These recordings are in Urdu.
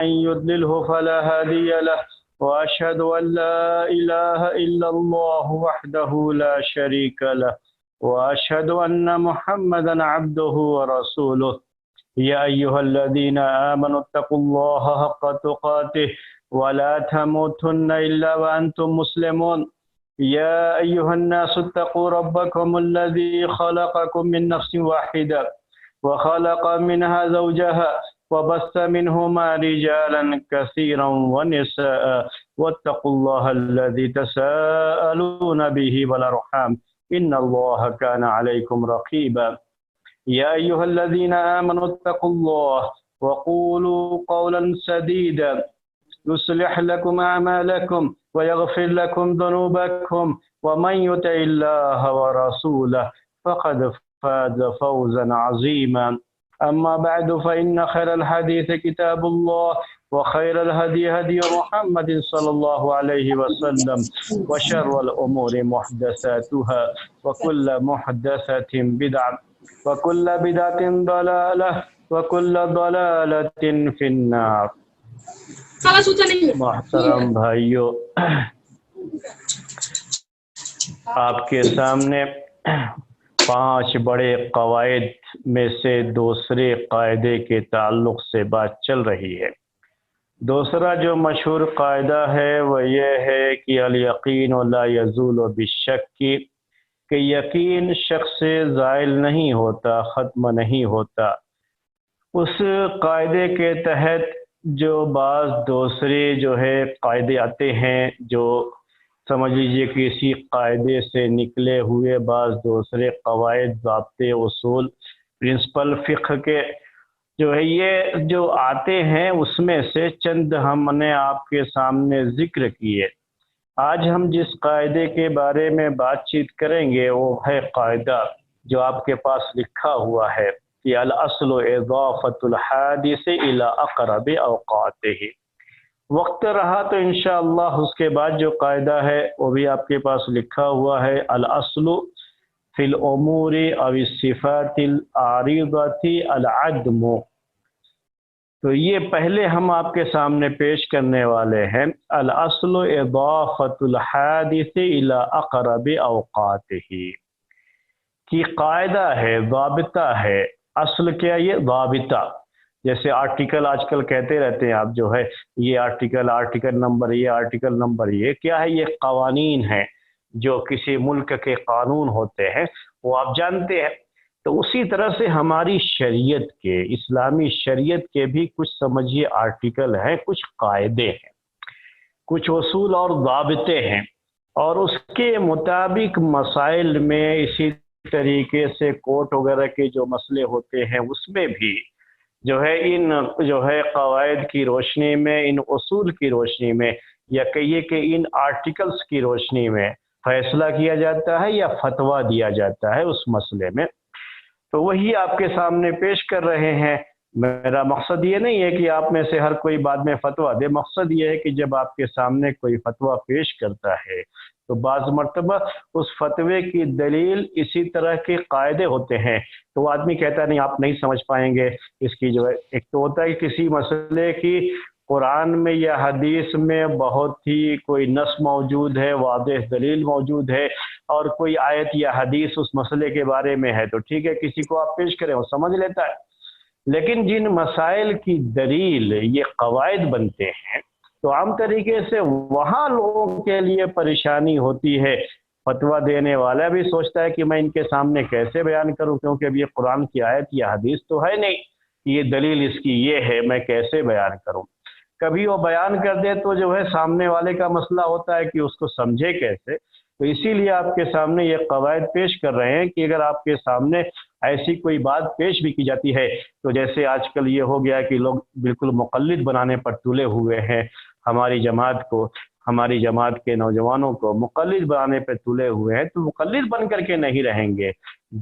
يضلله فلا هادي له وأشهد أن لا إله إلا الله وحده لا شريك له وأشهد أن محمدا عبده ورسوله يا أيها الذين آمنوا اتقوا الله حق تقاته ولا تموتن إلا وأنتم مسلمون يا أيها الناس اتقوا ربكم الذي خلقكم من نفس واحدة وخلق منها زوجها وبث منهما رجالا كثيرا ونساء واتقوا الله الذي تساءلون به والأرحام إن الله كان عليكم رقيبا يا أيها الذين آمنوا اتقوا الله وقولوا قولا سديدا يصلح لكم أعمالكم ويغفر لكم ذنوبكم ومن يطع الله ورسوله فقد فاز فوزا عظيما أما بعد فإن خير الحديث كتاب الله وخير الهدي هدي محمد صلى الله عليه وسلم وشر الأمور محدثاتها وكل محدثة بدعة وكل بدعة ضلالة وكل ضلالة في النار. محترم بھائیو، آپ کے سامنے 5 بڑے قواعد میں سے دوسرے قاعدے کے تعلق سے بات چل رہی ہے۔ دوسرا جو مشہور قاعدہ ہے وہ یہ ہے کہ الیقین لا یزول بالشک، کہ یقین شک سے زائل نہیں ہوتا، ختم نہیں ہوتا۔ اس قاعدے کے تحت جو بعض دوسرے جو ہے قاعدے آتے ہیں، جو سمجھ لیجئے کہ اسی قاعدے سے نکلے ہوئے بعض دوسرے قواعد، ضابطے، اصول، پرنسپل فقہ کے جو ہے یہ جو آتے ہیں، اس میں سے چند ہم نے آپ کے سامنے ذکر کیے۔ آج ہم جس قاعدے کے بارے میں بات چیت کریں گے وہ ہے قاعدہ جو آپ کے پاس لکھا ہوا ہے کہ الاصل اضافۃ الحادث الی اقرب اوقاتہ۔ وقت رہا تو انشاءاللہ اس کے بعد جو قاعدہ ہے وہ بھی آپ کے پاس لکھا ہوا ہے، الاصل فی الامور او الصفات العارضۃ العدم۔ تو یہ پہلے ہم آپ کے سامنے پیش کرنے والے ہیں، الاصل اضافۃ الحادث الی اقرب اوقاتہ، کی قاعدہ ہے، ضابطہ ہے۔ اصل کیا؟ یہ ضابطہ، جیسے آرٹیکل آج کل کہتے رہتے ہیں آپ، جو ہے یہ آرٹیکل نمبر، یہ آرٹیکل نمبر، یہ کیا ہے؟ یہ قوانین ہیں جو کسی ملک کے قانون ہوتے ہیں، وہ آپ جانتے ہیں۔ تو اسی طرح سے ہماری شریعت کے، اسلامی شریعت کے بھی کچھ سمجھیے آرٹیکل ہیں، کچھ قاعدے ہیں، کچھ اصول اور ضابطے ہیں، اور اس کے مطابق مسائل میں اسی طریقے سے کورٹ وغیرہ کے جو مسئلے ہوتے ہیں اس میں بھی جو ہے ان جو ہے قواعد کی روشنی میں، ان اصول کی روشنی میں، یا کہیے کہ ان آرٹیکلز کی روشنی میں فیصلہ کیا جاتا ہے یا فتویٰ دیا جاتا ہے اس مسئلے میں۔ تو وہی آپ کے سامنے پیش کر رہے ہیں۔ میرا مقصد یہ نہیں ہے کہ آپ میں سے ہر کوئی بعد میں فتویٰ دے، مقصد یہ ہے کہ جب آپ کے سامنے کوئی فتویٰ پیش کرتا ہے تو بعض مرتبہ اس فتوے کی دلیل اسی طرح کے قاعدے ہوتے ہیں، تو وہ آدمی کہتا ہے نہیں آپ نہیں سمجھ پائیں گے اس کی جو ہے۔ ایک تو ہوتا ہے کسی مسئلے کی قرآن میں یا حدیث میں بہت ہی کوئی نص موجود ہے، واضح دلیل موجود ہے، اور کوئی آیت یا حدیث اس مسئلے کے بارے میں ہے، تو ٹھیک ہے کسی کو آپ پیش کریں وہ سمجھ لیتا ہے۔ لیکن جن مسائل کی دلیل یہ قواعد بنتے ہیں تو عام طریقے سے وہاں لوگوں کے لیے پریشانی ہوتی ہے۔ فتویٰ دینے والا بھی سوچتا ہے کہ میں ان کے سامنے کیسے بیان کروں، کیونکہ اب یہ قرآن کی آیت یا حدیث تو ہے نہیں، یہ دلیل اس کی یہ ہے، میں کیسے بیان کروں۔ کبھی وہ بیان کر دے تو جو ہے سامنے والے کا مسئلہ ہوتا ہے کہ اس کو سمجھے کیسے۔ تو اسی لیے آپ کے سامنے یہ قواعد پیش کر رہے ہیں کہ اگر آپ کے سامنے ایسی کوئی بات پیش بھی کی جاتی ہے، تو جیسے آج کل یہ ہو گیا کہ لوگ بالکل مقلد بنانے پر تلے ہوئے ہیں، ہماری جماعت کے نوجوانوں کو مقلد بنانے پر تلے ہوئے ہیں، تو مقلد بن کر کے نہیں رہیں گے،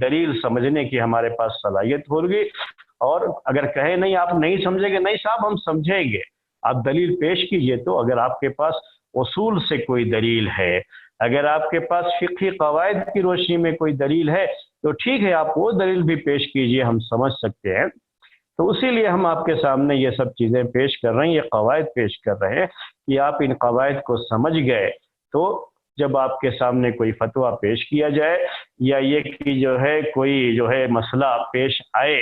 دلیل سمجھنے کی ہمارے پاس صلاحیت ہوگی۔ اور اگر کہیں نہیں آپ نہیں سمجھیں گے، نہیں صاحب ہم سمجھیں گے، آپ دلیل پیش کیجئے۔ تو اگر آپ کے پاس اصول سے کوئی دلیل ہے، اگر آپ کے پاس فقہی قواعد کی روشنی میں کوئی دلیل ہے تو ٹھیک ہے، آپ وہ دلیل بھی پیش کیجئے، ہم سمجھ سکتے ہیں۔ تو اسی لیے ہم آپ کے سامنے یہ سب چیزیں پیش کر رہے ہیں، یہ قواعد پیش کر رہے ہیں کہ آپ ان قواعد کو سمجھ گئے تو جب آپ کے سامنے کوئی فتویٰ پیش کیا جائے یا یہ کہ جو ہے کوئی جو ہے مسئلہ پیش آئے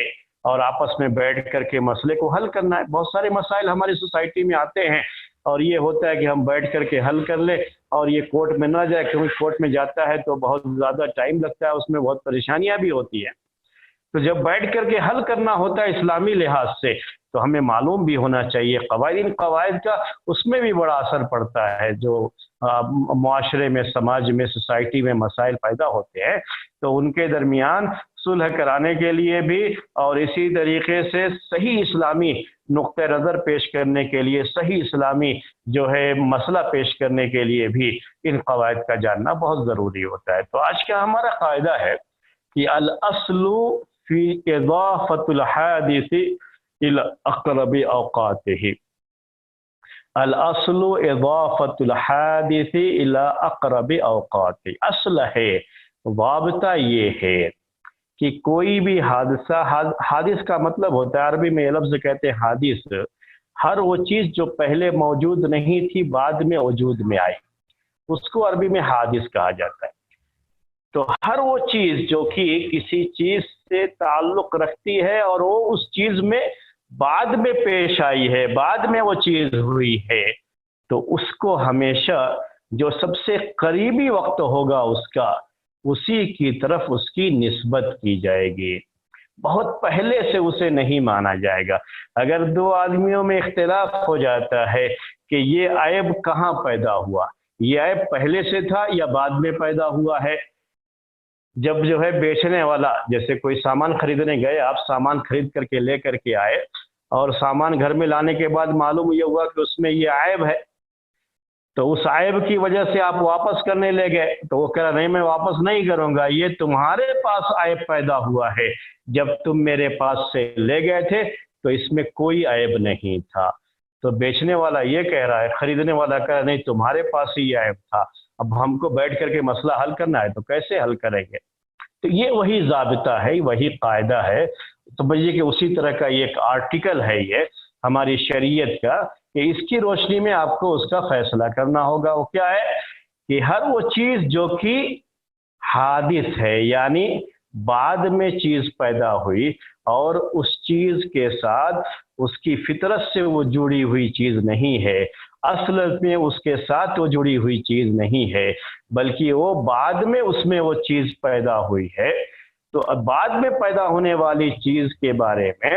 اور آپس میں بیٹھ کر کے مسئلے کو حل کرنا ہے. بہت سارے مسائل ہماری سوسائٹی میں آتے ہیں اور یہ ہوتا ہے کہ ہم بیٹھ کر کے حل کر لیں اور یہ کورٹ میں نہ جائے، کیونکہ کورٹ میں جاتا ہے تو بہت زیادہ ٹائم لگتا ہے، اس میں بہت پریشانیاں بھی ہوتی ہیں. تو جب بیٹھ کر کے حل کرنا ہوتا ہے اسلامی لحاظ سے تو ہمیں معلوم بھی ہونا چاہیے قواعد. ان قواعد کا اس میں بھی بڑا اثر پڑتا ہے. جو معاشرے میں، سماج میں، سوسائٹی میں مسائل پیدا ہوتے ہیں تو ان کے درمیان صلح کرانے کے لیے بھی اور اسی طریقے سے صحیح اسلامی نقطہ نظر پیش کرنے کے لیے، صحیح اسلامی جو ہے مسئلہ پیش کرنے کے لیے بھی ان قواعد کا جاننا بہت ضروری ہوتا ہے. تو آج کا ہمارا قاعدہ ہے کہ الاصل فی اضافت الحادث الى اقرب اوقاته. الاصل اضافت الحادث الى اقرب اوقاته. اصل ہے، ضابطہ یہ ہے کہ کوئی بھی حادثہ، حادث کا مطلب ہوتا ہے عربی میں یہ لفظ کہتے ہیں حادث، ہر وہ چیز جو پہلے موجود نہیں تھی بعد میں وجود میں آئی، اس کو عربی میں حادث کہا جاتا ہے. تو ہر وہ چیز جو کہ کسی چیز سے تعلق رکھتی ہے اور وہ اس چیز میں بعد میں پیش آئی ہے، بعد میں وہ چیز ہوئی ہے، تو اس کو ہمیشہ جو سب سے قریبی وقت ہوگا اس کا، اسی کی طرف اس کی نسبت کی جائے گی. بہت پہلے سے اسے نہیں مانا جائے گا. اگر دو آدمیوں میں اختلاف ہو جاتا ہے کہ یہ عیب کہاں پیدا ہوا، یہ عیب پہلے سے تھا یا بعد میں پیدا ہوا ہے، جب جو ہے بیچنے والا، جیسے کوئی سامان خریدنے گئے، آپ سامان خرید کر کے لے کر کے آئے اور سامان گھر میں لانے کے بعد معلوم یہ ہوا کہ اس میں یہ عیب ہے، تو اس عیب کی وجہ سے آپ واپس کرنے لے گئے، تو وہ کہہ رہا نہیں میں واپس نہیں کروں گا، یہ تمہارے پاس عیب پیدا ہوا ہے، جب تم میرے پاس سے لے گئے تھے تو اس میں کوئی عیب نہیں تھا. تو بیچنے والا یہ کہہ رہا ہے، خریدنے والا کہہ رہا نہیں تمہارے پاس ہی یہ عیب تھا. اب ہم کو بیٹھ کر کے مسئلہ حل کرنا ہے تو کیسے حل کریں گے؟ تو یہ وہی ضابطہ ہے، وہی قاعدہ ہے. سمجھیے کہ اسی طرح کا یہ ایک آرٹیکل ہے یہ ہماری شریعت کا، کہ اس کی روشنی میں آپ کو اس کا فیصلہ کرنا ہوگا. وہ کیا ہے کہ ہر وہ چیز جو کہ حادث ہے، یعنی بعد میں چیز پیدا ہوئی اور اس چیز کے ساتھ اس کی فطرت سے وہ جڑی ہوئی چیز نہیں ہے، اصل میں اس کے ساتھ وہ جڑی ہوئی چیز نہیں ہے، بلکہ وہ بعد میں اس میں وہ چیز پیدا ہوئی ہے. تو اب بعد میں پیدا ہونے والی چیز کے بارے میں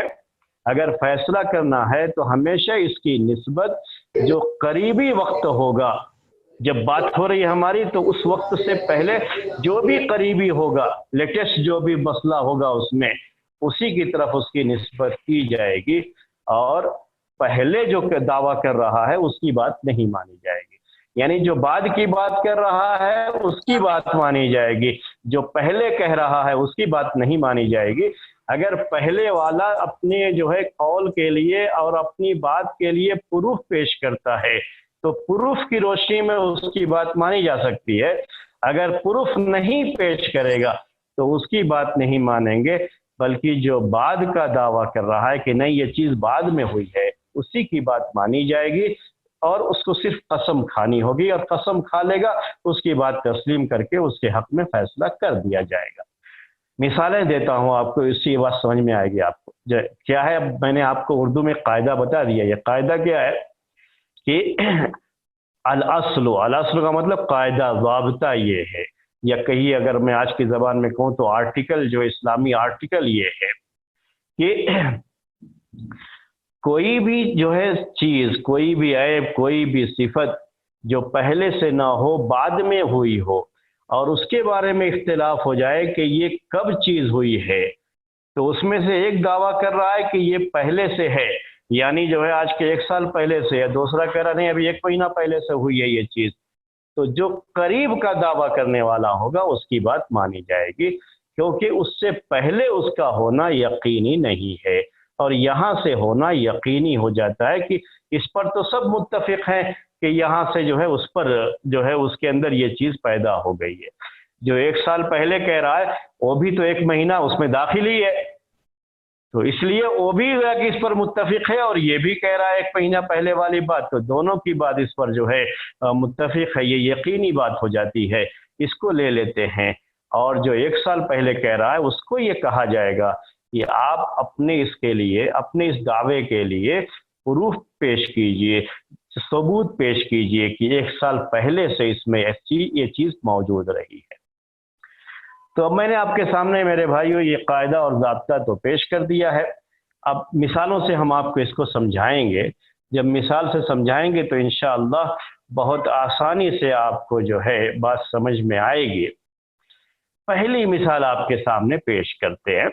اگر فیصلہ کرنا ہے تو ہمیشہ اس کی نسبت جو قریبی وقت ہوگا، جب بات ہو رہی ہے ہماری، تو اس وقت سے پہلے جو بھی قریبی ہوگا، لیٹسٹ جو بھی مسئلہ ہوگا اس میں، اسی کی طرف اس کی نسبت کی جائے گی اور پہلے جو دعویٰ کر رہا ہے اس کی بات نہیں مانی جائے گی. یعنی جو بعد کی بات کر رہا ہے اس کی بات مانی جائے گی، جو پہلے کہہ رہا ہے اس کی بات نہیں مانی جائے گی. اگر پہلے والا اپنے جو ہے قول کے لیے اور اپنی بات کے لیے پروف پیش کرتا ہے تو پروف کی روشنی میں اس کی بات مانی جا سکتی ہے. اگر پروف نہیں پیش کرے گا تو اس کی بات نہیں مانیں گے، بلکہ جو بعد کا دعویٰ کر رہا ہے کہ نہیں یہ چیز بعد میں ہوئی ہے اسی کی بات مانی جائے گی اور اس کو صرف قسم کھانی ہوگی، اور قسم کھا لے گا اس کی بات تسلیم کر کے اس کے حق میں فیصلہ کر دیا جائے گا. مثالیں دیتا ہوں آپ کو، اس سے یہ بات سمجھ میں آئے گی آپ کو. کیا ہے، اب میں نے آپ کو اردو میں قاعدہ بتا دیا. یہ قاعدہ کیا ہے کہ الاصل کا مطلب قاعدہ، ضابطہ یہ ہے، یا کہیے اگر میں آج کی زبان میں کہوں تو آرٹیکل، جو اسلامی آرٹیکل یہ ہے کہ کوئی بھی جو ہے چیز، کوئی بھی عیب، کوئی بھی صفت جو پہلے سے نہ ہو، بعد میں ہوئی ہو اور اس کے بارے میں اختلاف ہو جائے کہ یہ کب چیز ہوئی ہے، تو اس میں سے ایک دعویٰ کر رہا ہے کہ یہ پہلے سے ہے، یعنی جو ہے آج کے 1 سال پہلے سے ہے، دوسرا کہہ رہا نہیں ابھی 1 مہینہ پہلے سے ہوئی ہے یہ چیز. تو جو قریب کا دعویٰ کرنے والا ہوگا اس کی بات مانی جائے گی، کیونکہ اس سے پہلے اس کا ہونا یقینی نہیں ہے، اور یہاں سے ہونا یقینی ہو جاتا ہے کہ اس پر تو سب متفق ہیں کہ یہاں سے جو ہے اس پر جو ہے اس کے اندر یہ چیز پیدا ہو گئی ہے. جو 1 سال پہلے کہہ رہا ہے وہ بھی تو 1 مہینہ اس میں داخل ہی ہے، تو اس لیے وہ بھی کہ اس پر متفق ہے اور یہ بھی کہہ رہا ہے ایک مہینہ پہلے والی بات، تو دونوں کی بات اس پر جو ہے متفق ہے، یہ یقینی بات ہو جاتی ہے، اس کو لے لیتے ہیں۔ اور جو 1 سال پہلے کہہ رہا ہے اس کو یہ کہا جائے گا کہ آپ اپنے اس کے لیے، اپنے اس دعوے کے لیے پروف پیش کیجئے، ثبوت پیش کیجئے کہ 1 سال پہلے سے اس میں یہ چیز موجود رہی ہے۔ تو اب میں نے آپ کے سامنے میرے بھائیوں یہ قاعدہ اور ضابطہ تو پیش کر دیا ہے، اب مثالوں سے ہم آپ کو اس کو سمجھائیں گے۔ جب مثال سے سمجھائیں گے تو انشاءاللہ بہت آسانی سے آپ کو جو ہے بات سمجھ میں آئے گی۔ پہلی مثال آپ کے سامنے پیش کرتے ہیں۔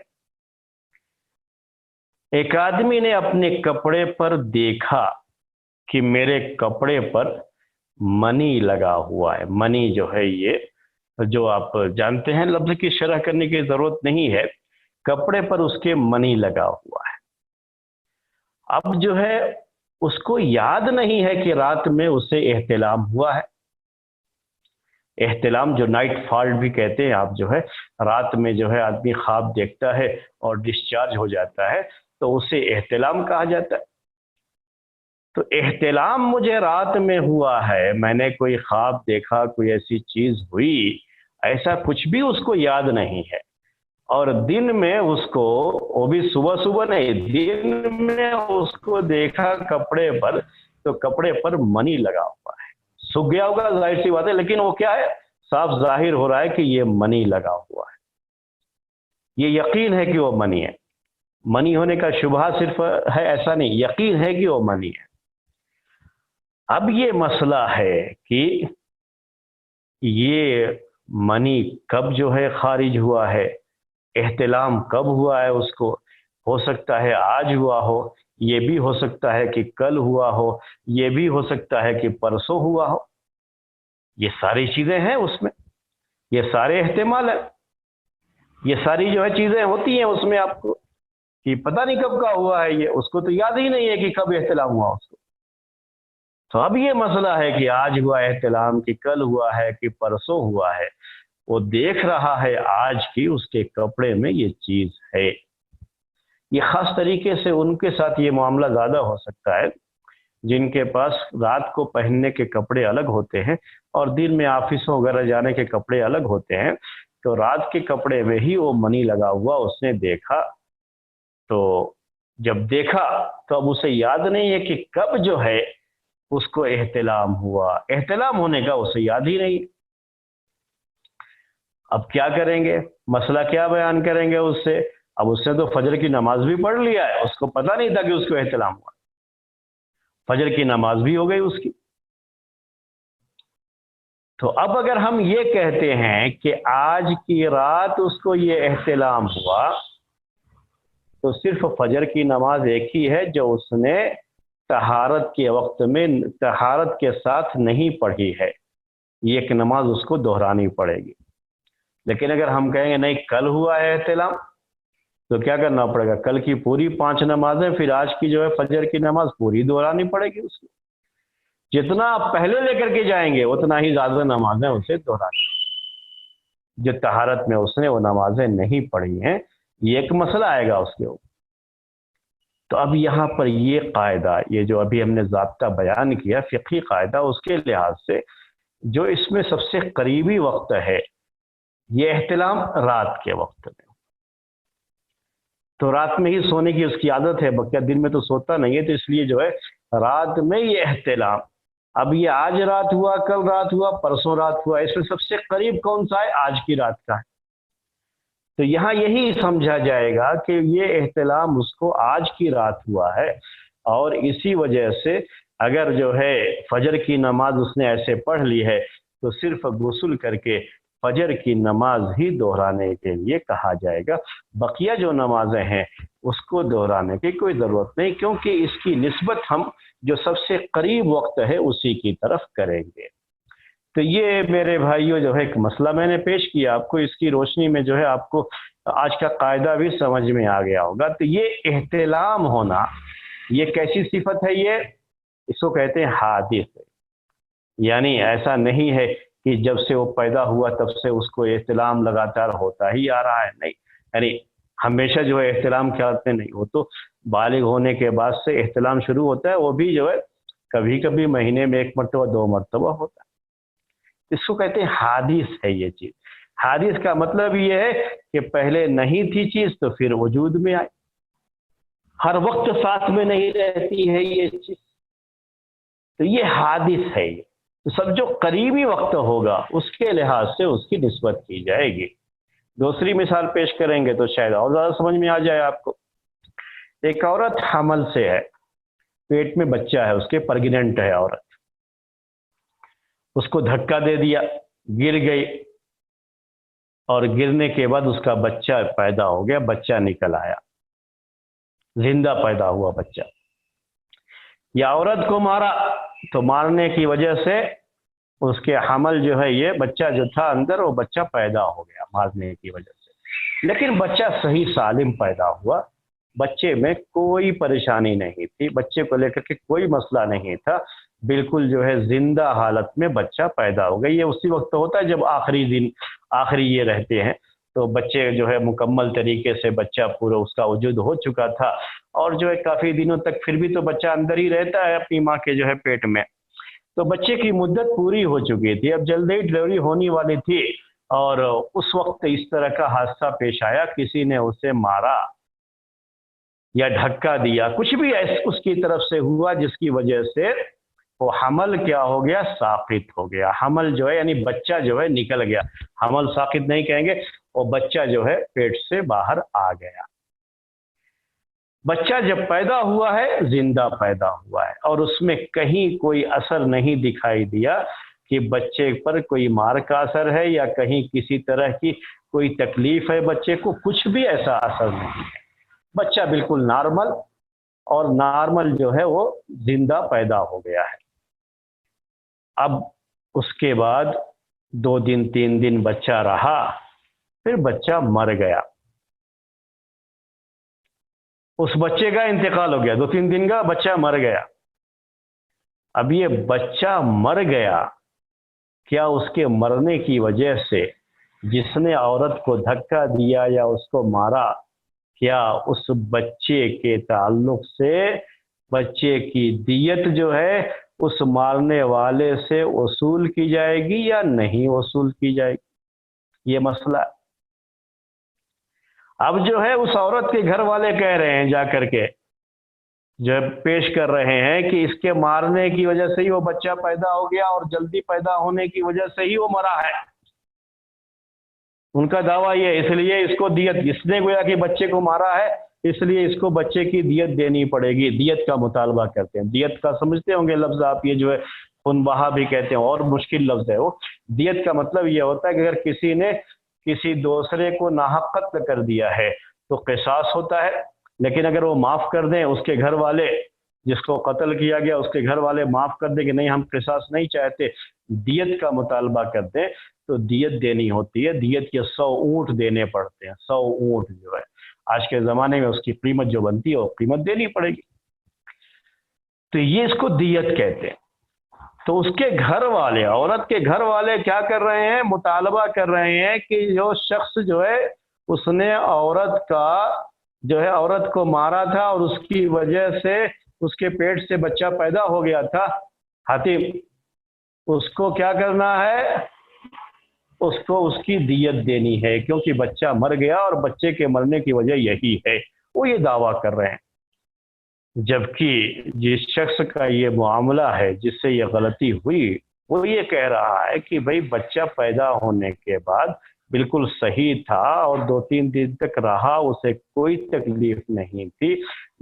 ایک آدمی نے اپنے کپڑے پر دیکھا کہ میرے کپڑے پر منی لگا ہوا ہے۔ منی جو ہے یہ جو آپ جانتے ہیں، لفظ کی شرح کرنے کی ضرورت نہیں ہے، کپڑے پر اس کے منی لگا ہوا ہے۔ اب جو ہے اس کو یاد نہیں ہے کہ رات میں اسے احتلام ہوا ہے۔ احتلام جو نائٹ فالٹ بھی کہتے ہیں آپ، جو ہے رات میں جو ہے آدمی خواب دیکھتا ہے اور ڈسچارج ہو جاتا ہے تو اسے احتلام کہا جاتا ہے۔ تو احتلام مجھے رات میں ہوا ہے، میں نے کوئی خواب دیکھا، کوئی ایسی چیز ہوئی، ایسا کچھ بھی اس کو یاد نہیں ہے۔ اور دن میں اس کو، وہ بھی صبح صبح نہیں، دن میں اس کو دیکھا کپڑے پر، تو کپڑے پر منی لگا ہوا ہے۔ سوکھ گیا ہوگا ظاہر سی بات ہے، لیکن وہ کیا ہے، صاف ظاہر ہو رہا ہے کہ یہ منی لگا ہوا ہے۔ یہ یقین ہے کہ وہ منی ہے، منی ہونے کا شبہ صرف ہے ایسا نہیں، یقین ہے کہ وہ منی ہے۔ اب یہ مسئلہ ہے کہ یہ منی کب جو ہے خارج ہوا ہے، احتلام کب ہوا ہے، اس کو ہو سکتا ہے آج ہوا ہو، یہ بھی ہو سکتا ہے کہ کل ہوا ہو، یہ بھی ہو سکتا ہے کہ پرسوں ہوا ہو۔ یہ ساری چیزیں ہیں اس میں، یہ سارے احتمال ہیں، یہ ساری جو ہے چیزیں ہوتی ہیں اس میں، آپ کو کہ پتہ نہیں کب کا ہوا ہے، یہ اس کو تو یاد ہی نہیں ہے کہ کب احتلام ہوا اس کو۔ تو اب یہ مسئلہ ہے کہ آج ہوا احتلام، کہ کل ہوا ہے، کہ پرسوں ہوا ہے، وہ دیکھ رہا ہے آج کی اس کے کپڑے میں یہ چیز ہے۔ یہ خاص طریقے سے ان کے ساتھ یہ معاملہ زیادہ ہو سکتا ہے جن کے پاس رات کو پہننے کے کپڑے الگ ہوتے ہیں اور دن میں آفسوں وغیرہ جانے کے کپڑے الگ ہوتے ہیں۔ تو رات کے کپڑے میں ہی وہ منی لگا ہوا اس نے دیکھا، تو جب دیکھا تو اب اسے یاد نہیں ہے کہ کب جو ہے اس کو احتلام ہوا، احتلام ہونے کا اسے یاد ہی نہیں۔ اب کیا کریں گے، مسئلہ کیا بیان کریں گے اس سے؟ اب اس نے تو فجر کی نماز بھی پڑھ لیا ہے، اس کو پتہ نہیں تھا کہ اس کو احتلام ہوا، فجر کی نماز بھی ہو گئی اس کی۔ تو اب اگر ہم یہ کہتے ہیں کہ آج کی رات اس کو یہ احتلام ہوا، تو صرف فجر کی نماز ایک ہی ہے جو اس نے طہارت کے وقت میں طہارت کے ساتھ نہیں پڑھی ہے، یہ ایک نماز اس کو دہرانی پڑے گی۔ لیکن اگر ہم کہیں گے نہیں کل ہوا ہے احتلام، تو کیا کرنا پڑے گا، کل کی پوری 5 نمازیں، پھر آج کی جو ہے فجر کی نماز پوری دہرانی پڑے گی اس کو۔ جتنا آپ پہلے لے کر کے جائیں گے اتنا ہی زیادہ نمازیں اسے دہرانی، جو طہارت میں اس نے وہ نمازیں نہیں پڑھی ہیں، یہ ایک مسئلہ آئے گا اس کے اوپر۔ تو اب یہاں پر یہ قاعدہ، یہ جو ابھی ہم نے ضابطہ بیان کیا فقہی قاعدہ، اس کے لحاظ سے جو اس میں سب سے قریبی وقت ہے یہ احتلام رات کے وقت میں، تو رات میں ہی سونے کی اس کی عادت ہے، بقیہ دن میں تو سوتا نہیں ہے، تو اس لیے جو ہے رات میں یہ احتلام۔ اب یہ آج رات ہوا، کل رات ہوا، پرسوں رات ہوا، اس میں سب سے قریب کون سا ہے؟ آج کی رات کا ہے۔ تو یہاں یہی سمجھا جائے گا کہ یہ احتلام اس کو آج کی رات ہوا ہے، اور اسی وجہ سے اگر جو ہے فجر کی نماز اس نے ایسے پڑھ لی ہے تو صرف غسل کر کے فجر کی نماز ہی دہرانے کے لیے کہا جائے گا، بقیہ جو نمازیں ہیں اس کو دہرانے کی کوئی ضرورت نہیں، کیونکہ اس کی نسبت ہم جو سب سے قریب وقت ہے اسی کی طرف کریں گے۔ تو یہ میرے بھائیوں جو ہے ایک مسئلہ میں نے پیش کیا آپ کو، اس کی روشنی میں جو ہے آپ کو آج کا قاعدہ بھی سمجھ میں آ گیا ہوگا۔ تو یہ احتلام ہونا یہ کیسی صفت ہے؟ یہ اس کو کہتے ہیں حادث، یعنی ایسا نہیں ہے کہ جب سے وہ پیدا ہوا تب سے اس کو احتلام لگاتار ہوتا ہی آ رہا ہے، نہیں، یعنی ہمیشہ جو ہے احتلام کے حالت میں نہیں، وہ تو بالغ ہونے کے بعد سے احتلام شروع ہوتا ہے، وہ بھی جو ہے کبھی کبھی مہینے میں 1 مرتبہ 2 مرتبہ ہوتا ہے۔ اس کو کہتے ہیں حادث ہے یہ چیز۔ حادث کا مطلب یہ ہے کہ پہلے نہیں تھی چیز تو پھر وجود میں آئی، ہر وقت ساتھ میں نہیں رہتی ہے یہ چیز، تو یہ حادث ہے۔ یہ تو سب جو قریبی وقت ہوگا اس کے لحاظ سے اس کی نسبت کی جائے گی۔ دوسری مثال پیش کریں گے تو شاید اور زیادہ سمجھ میں آ جائے آپ کو۔ ایک عورت حمل سے ہے، پیٹ میں بچہ ہے، اس کے پریگننٹ ہے عورت، اس کو دھکا دے دیا، گر گئی، اور گرنے کے بعد اس کا بچہ پیدا ہو گیا، بچہ نکل آیا، زندہ پیدا ہوا بچہ۔ یا عورت کو مارا تو مارنے کی وجہ سے اس کے حمل جو ہے، یہ بچہ جو تھا اندر وہ بچہ پیدا ہو گیا مارنے کی وجہ سے، لیکن بچہ صحیح سالم پیدا ہوا، بچے میں کوئی پریشانی نہیں تھی، بچے کو لے کر کے کوئی مسئلہ نہیں تھا، بالکل جو ہے زندہ حالت میں بچہ پیدا ہو گیا۔ یہ اسی وقت ہوتا ہے جب آخری یہ رہتے ہیں، تو بچے جو ہے مکمل طریقے سے بچہ پورا اس کا وجود ہو چکا تھا، اور جو ہے کافی دنوں تک پھر بھی تو بچہ اندر ہی رہتا ہے اپنی ماں کے جو ہے پیٹ میں، تو بچے کی مدت پوری ہو چکی تھی، اب جلدی ہی ڈلیوری ہونے والی تھی، اور اس وقت اس طرح کا حادثہ پیش آیا، کسی نے اسے مارا یا دھکا دیا، کچھ بھی اس کی طرف سے ہوا جس کی وجہ سے وہ حمل کیا ہو گیا، ساقط ہو گیا۔ حمل جو ہے یعنی بچہ جو ہے نکل گیا، حمل ساقط نہیں کہیں گے، وہ بچہ جو ہے پیٹ سے باہر آ گیا۔ بچہ جب پیدا ہوا ہے زندہ پیدا ہوا ہے، اور اس میں کہیں کوئی اثر نہیں دکھائی دیا کہ بچے پر کوئی مار کا اثر ہے یا کہیں کسی طرح کی کوئی تکلیف ہے بچے کو، کچھ بھی ایسا اثر نہیں ہے، بچہ بالکل نارمل، اور نارمل جو ہے وہ زندہ پیدا ہو گیا ہے۔ اب اس کے بعد 2 دن 3 دن بچہ رہا، پھر بچہ مر گیا، اس بچے کا انتقال ہو گیا، 2 3 دن کا بچہ مر گیا۔ اب یہ بچہ مر گیا، کیا اس کے مرنے کی وجہ سے جس نے عورت کو دھکا دیا یا اس کو مارا، کیا اس بچے کے تعلق سے بچے کی دیت جو ہے اس مارنے والے سے وصول کی جائے گی یا نہیں وصول کی جائے گی؟ یہ مسئلہ ہے۔ اب جو ہے اس عورت کے گھر والے کہہ رہے ہیں، جا کر کے جب پیش کر رہے ہیں کہ اس کے مارنے کی وجہ سے ہی وہ بچہ پیدا ہو گیا، اور جلدی پیدا ہونے کی وجہ سے ہی وہ مرا ہے، ان کا دعویٰ یہ، اس لیے اس کو دیت، اس نے گویا کہ بچے کو مارا ہے اس لیے اس کو بچے کی دیت دینی پڑے گی، دیت کا مطالبہ کرتے ہیں۔ دیت کا سمجھتے ہوں گے لفظ آپ، یہ جو ہے خون بہا بھی کہتے ہیں، اور مشکل لفظ ہے وہ۔ دیت کا مطلب یہ ہوتا ہے کہ اگر کسی نے کسی دوسرے کو ناحق قتل کر دیا ہے تو قصاص ہوتا ہے، لیکن اگر وہ معاف کر دیں، اس کے گھر والے جس کو قتل کیا گیا اس کے گھر والے معاف کر دیں کہ نہیں ہم قصاص نہیں چاہتے، دیت کا مطالبہ کرتے ہیں، تو دیت دینی ہوتی ہے۔ دیت کے 100 اونٹ دینے پڑتے ہیں، 100 اونٹ جو ہے آج کے زمانے میں اس کی قیمت جو بنتی ہے وہ قیمت دینی پڑے گی، تو یہ اس کو دیت کہتے ہیں۔ تو اس کے گھر والے، عورت کے گھر والے کیا کر رہے ہیں؟ مطالبہ کر رہے ہیں کہ جو شخص جو ہے اس نے عورت کا جو ہے عورت کو مارا تھا اور اس کی وجہ سے اس کے پیٹ سے بچہ پیدا ہو گیا تھا، حاتم، اس کو کیا کرنا ہے؟ اس کو اس کی دیت دینی ہے، کیونکہ بچہ مر گیا اور بچے کے مرنے کی وجہ یہی ہے، وہ یہ دعویٰ کر رہے ہیں۔ جبکہ جس شخص کا یہ معاملہ ہے، جس سے یہ غلطی ہوئی، وہ یہ کہہ رہا ہے کہ بھئی بچہ پیدا ہونے کے بعد بالکل صحیح تھا اور 2 3 دن تک رہا، اسے کوئی تکلیف نہیں تھی،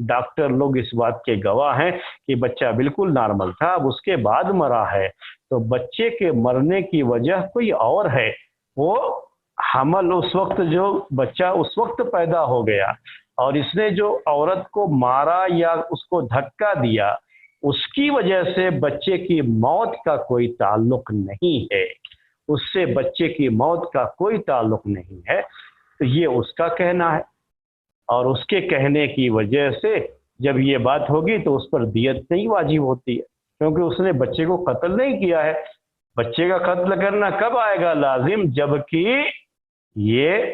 ڈاکٹر لوگ اس بات کے گواہ ہیں کہ بچہ بالکل نارمل تھا، اب اس کے بعد مرا ہے، تو بچے کے مرنے کی وجہ کوئی اور ہے، وہ حمل اس وقت جو بچہ اس وقت پیدا ہو گیا، اور اس نے جو عورت کو مارا یا اس کو دھکا دیا، اس کی وجہ سے بچے کی موت کا کوئی تعلق نہیں ہے، اس سے بچے کی موت کا کوئی تعلق نہیں ہے، تو یہ اس کا کہنا ہے، اور اس کے کہنے کی وجہ سے جب یہ بات ہوگی تو اس پر دیت نہیں واجب ہوتی ہے، کیونکہ اس نے بچے کو قتل نہیں کیا ہے۔ بچے کا قتل کرنا کب آئے گا لازم؟ جبکہ یہ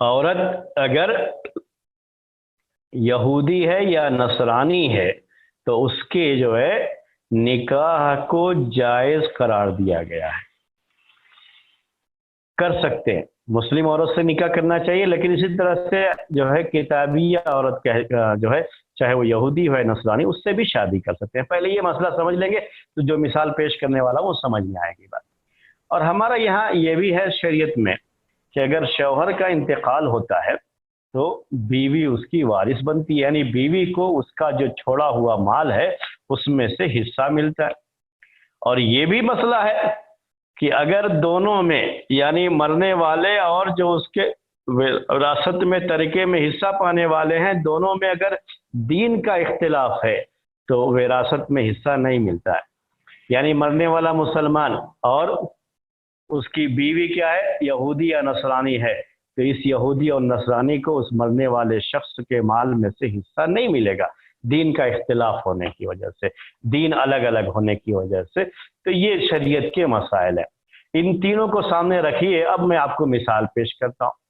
عورت اگر یہودی ہے یا نصرانی ہے تو اس کے جو ہے نکاح کو جائز قرار دیا گیا ہے، کر سکتے ہیں، مسلم عورت سے نکاح کرنا چاہیے، لیکن اسی طرح سے جو ہے کتابیہ عورت جو ہے چاہے وہ یہودی ہو یا نصرانی، اس سے بھی شادی کر سکتے ہیں۔ پہلے یہ مسئلہ سمجھ لیں گے تو جو مثال پیش کرنے والا وہ سمجھ میں آئے گی بات۔ اور ہمارا یہاں یہ بھی ہے شریعت میں کہ اگر شوہر کا انتقال ہوتا ہے تو بیوی اس کی وارث بنتی ہے، یعنی بیوی کو اس کا جو چھوڑا ہوا مال ہے اس میں سے حصہ ملتا ہے۔ اور یہ بھی مسئلہ ہے کہ اگر دونوں میں یعنی مرنے والے اور جو اس کے وراثت میں ترکے میں حصہ پانے والے ہیں، دونوں میں اگر دین کا اختلاف ہے تو وراثت میں حصہ نہیں ملتا ہے، یعنی مرنے والا مسلمان اور اس کی بیوی کیا ہے، یہودی یا نصرانی ہے، تو اس یہودی اور نصرانی کو اس مرنے والے شخص کے مال میں سے حصہ نہیں ملے گا، دین کا اختلاف ہونے کی وجہ سے، دین الگ الگ ہونے کی وجہ سے۔ تو یہ شریعت کے مسائل ہیں، ان تینوں کو سامنے رکھیے۔ اب میں آپ کو مثال پیش کرتا ہوں۔